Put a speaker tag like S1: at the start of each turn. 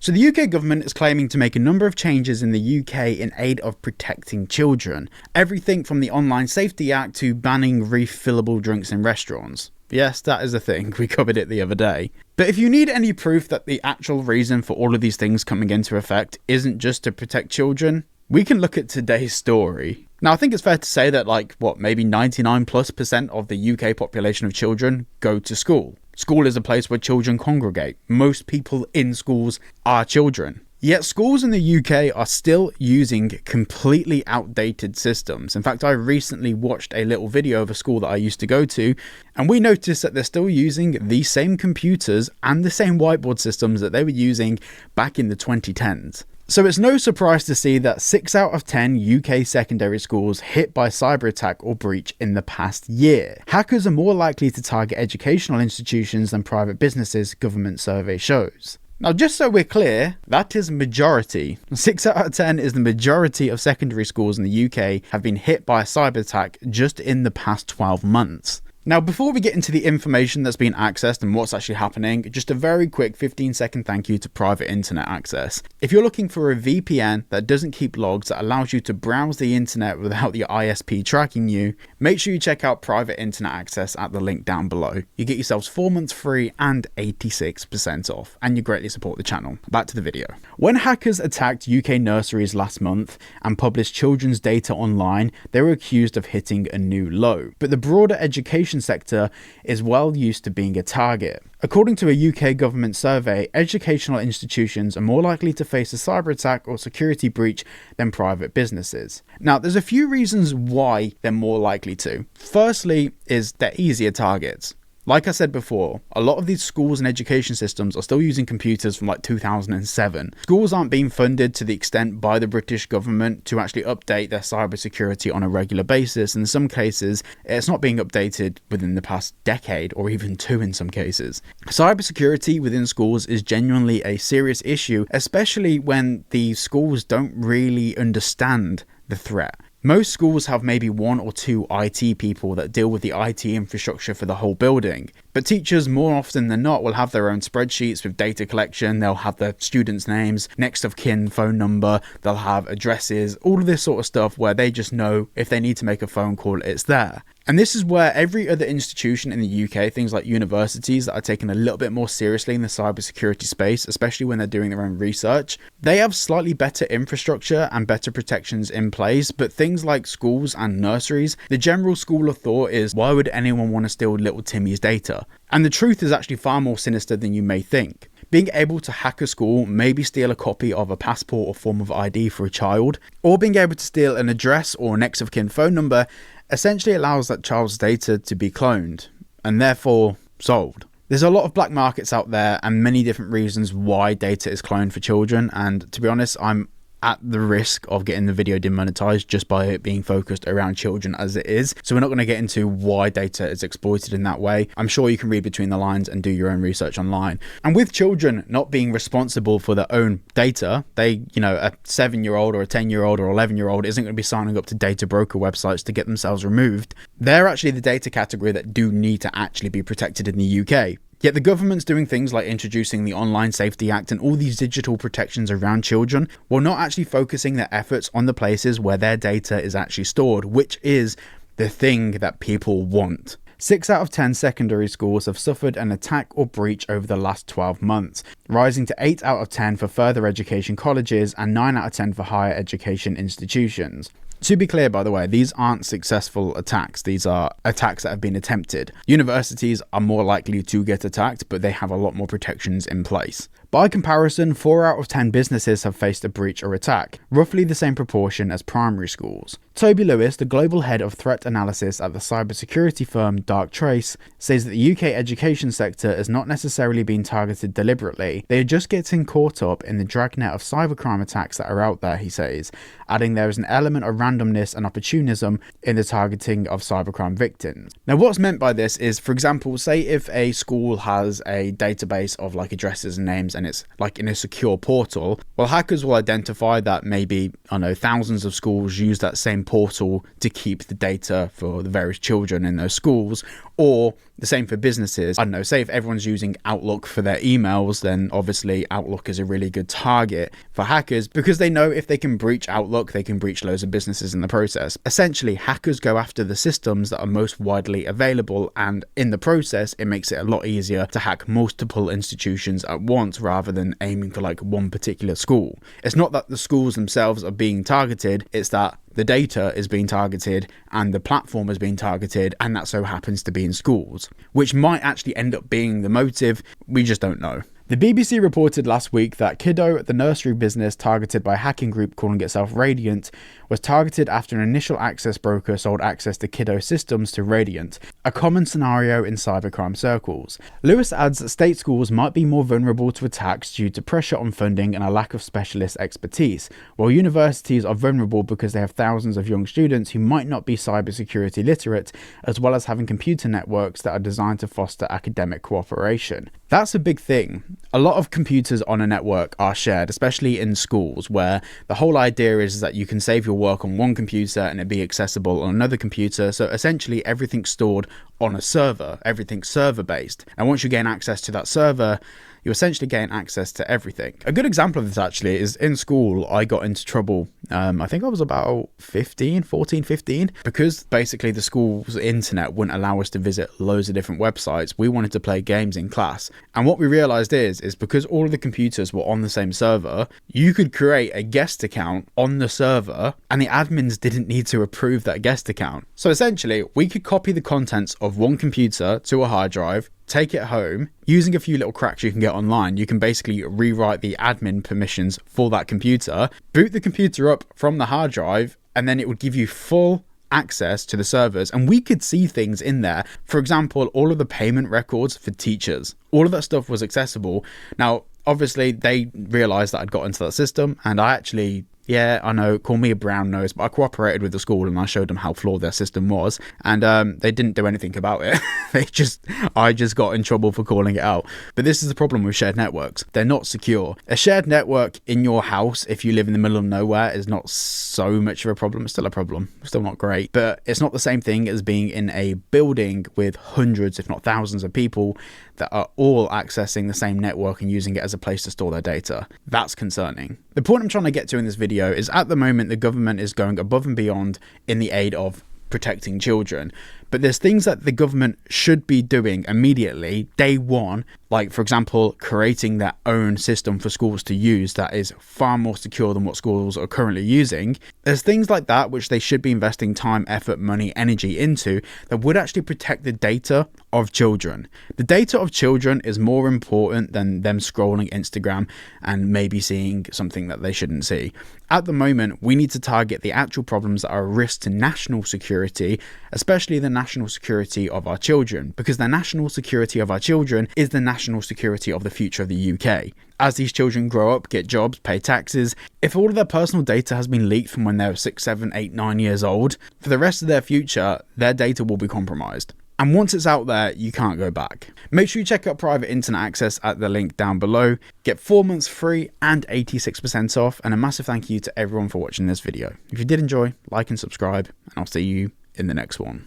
S1: So the UK government is claiming to make a number of changes in the UK in aid of protecting children. Everything from the Online Safety Act to banning refillable drinks in restaurants. Yes, that is a thing. We covered it the other day. But if you need any proof that the actual reason for all of these things coming into effect isn't just to protect children, we can look at today's story. Now, I think it's fair to say that maybe 99+% of the UK population of children go to school. School is a place where children congregate. Most people in schools are children. Yet schools in the UK are still using completely outdated systems. In fact, I recently watched a little video of a school that I used to go to, and we noticed that they're still using the same computers and the same whiteboard systems that they were using back in the 2010s. So it's no surprise to see that 6 out of 10 UK secondary schools hit by cyber attack or breach in the past year. Hackers are more likely to target educational institutions than private businesses, government survey shows. Now, just so we're clear, that is majority. 6 out of 10 is the majority of secondary schools in the UK have been hit by a cyber attack just in the past 12 months. Now, before we get into the information that's been accessed and what's actually happening, just a very quick 15-second thank you to private internet access. If you're looking for a VPN that doesn't keep logs, that allows you to browse the internet without the ISP tracking you, make sure you check out private internet access at the link down below. You get yourselves 4 months free and 86% off, and you greatly support the channel. Back to the video. When hackers attacked UK nurseries last month and published children's data online, they were accused of hitting a new low. But the broader education sector is well used to being a target. According to a UK government survey, educational institutions are more likely to face a cyber attack or security breach than private businesses. Now, there's a few reasons why they're more likely to. Firstly is they're easier targets. Like I said before, a lot of these schools and education systems are still using computers from 2007. Schools aren't being funded to the extent by the British government to actually update their cybersecurity on a regular basis. In some cases, it's not being updated within the past decade or even 2 in some cases. Cybersecurity within schools is genuinely a serious issue, especially when the schools don't really understand the threat. Most schools have maybe 1 or 2 IT people that deal with the IT infrastructure for the whole building, but teachers more often than not will have their own spreadsheets with data collection. They'll have their students' names, next of kin phone number, they'll have addresses, all of this sort of stuff where they just know if they need to make a phone call, it's there. And this is where every other institution in the UK, things like universities that are taken a little bit more seriously in the cybersecurity space, especially when they're doing their own research, they have slightly better infrastructure and better protections in place. But things like schools and nurseries, the general school of thought is, why would anyone want to steal little Timmy's data? And the truth is actually far more sinister than you may think. Being able to hack a school, maybe steal a copy of a passport or form of ID for a child, or being able to steal an address or next of kin phone number essentially allows that child's data to be cloned and therefore sold. There's a lot of black markets out there and many different reasons why data is cloned for children, and to be honest, I'm at the risk of getting the video demonetized just by it being focused around children as it is. So we're not going to get into why data is exploited in that way. I'm sure you can read between the lines and do your own research online. And with children not being responsible for their own data, they, a 7-year-old or a 10-year-old or 11-year-old isn't going to be signing up to data broker websites to get themselves removed. They're actually the data category that do need to actually be protected in the UK. Yet the government's doing things like introducing the Online Safety Act and all these digital protections around children while not actually focusing their efforts on the places where their data is actually stored, which is the thing that people want. 6 out of 10 secondary schools have suffered an attack or breach over the last 12 months, rising to 8 out of 10 for further education colleges and 9 out of 10 for higher education institutions. To be clear, by the way, these aren't successful attacks. These are attacks that have been attempted. Universities are more likely to get attacked, but they have a lot more protections in place. By comparison, 4 out of 10 businesses have faced a breach or attack, roughly the same proportion as primary schools. Toby Lewis, the global head of threat analysis at the cybersecurity firm Darktrace, says that the UK education sector has not necessarily been targeted deliberately. They are just getting caught up in the dragnet of cybercrime attacks that are out there, he says, adding there is an element of randomness and opportunism in the targeting of cybercrime victims. Now, what's meant by this is, for example, say if a school has a database of addresses and names and it's in a secure portal, well, hackers will identify that maybe, thousands of schools use that same portal to keep the data for the various children in those schools, or The same for businesses. I don't know, say if everyone's using Outlook for their emails, then obviously Outlook is a really good target for hackers because they know if they can breach Outlook, they can breach loads of businesses in the process. Essentially, hackers go after the systems that are most widely available, and in the process, it makes it a lot easier to hack multiple institutions at once rather than aiming for like one particular school. It's not that the schools themselves are being targeted, it's that the data is being targeted and the platform is being targeted, and that so happens to be in schools, which might actually end up being the motive. We just don't know. The BBC reported last week that Kiddo, the nursery business targeted by a hacking group calling itself Radiant, was targeted after an initial access broker sold access to Kiddo systems to Radiant, a common scenario in cybercrime circles. Lewis adds that state schools might be more vulnerable to attacks due to pressure on funding and a lack of specialist expertise, while universities are vulnerable because they have thousands of young students who might not be cybersecurity literate, as well as having computer networks that are designed to foster academic cooperation. That's a big thing. A lot of computers on a network are shared, especially in schools, where the whole idea is that you can save your work on one computer and it be accessible on another computer. So essentially everything's stored on a server, everything's server based. And once you gain access to that server, you essentially gain access to everything. A good example of this actually is in school. I got into trouble, I think I was about 14, 15, because basically the school's internet wouldn't allow us to visit loads of different websites. We wanted to play games in class. And what we realized is because all of the computers were on the same server, you could create a guest account on the server and the admins didn't need to approve that guest account. So essentially we could copy the contents of one computer to a hard drive, take it home. Using a few little cracks you can get online, you can basically rewrite the admin permissions for that computer, boot the computer up from the hard drive, and then it would give you full access to the servers, and we could see things in there. For example, all of the payment records for teachers, all of that stuff was accessible. Now, obviously, they realized that I'd got into that system, and I actually... yeah, I know, call me a brown nose, but I cooperated with the school and I showed them how flawed their system was, and they didn't do anything about it. I just got in trouble for calling it out. But this is the problem with shared networks. They're not secure. A shared network in your house, if you live in the middle of nowhere, is not so much of a problem. It's still a problem. Still not great. But it's not the same thing as being in a building with hundreds, if not thousands of people that are all accessing the same network and using it as a place to store their data. That's concerning. The point I'm trying to get to in this video is at the moment the government is going above and beyond in the aid of protecting children. But there's things that the government should be doing immediately, day one, like, for example, creating their own system for schools to use that is far more secure than what schools are currently using. There's things like that which they should be investing time, effort, money, energy into that would actually protect the data of children. The data of children is more important than them scrolling Instagram and maybe seeing something that they shouldn't see. At the moment, we need to target the actual problems that are a risk to national security, especially the national security of our children, because the national security of our children is the national security of the future of the UK. As these children grow up, get jobs, pay taxes, if all of their personal data has been leaked from when they were 6, 7, 8, 9 years old, for the rest of their future, their data will be compromised. And once it's out there, you can't go back. Make sure you check out private internet access at the link down below. Get 4 months free and 86% off. And a massive thank you to everyone for watching this video. If you did enjoy, like and subscribe, and I'll see you in the next one.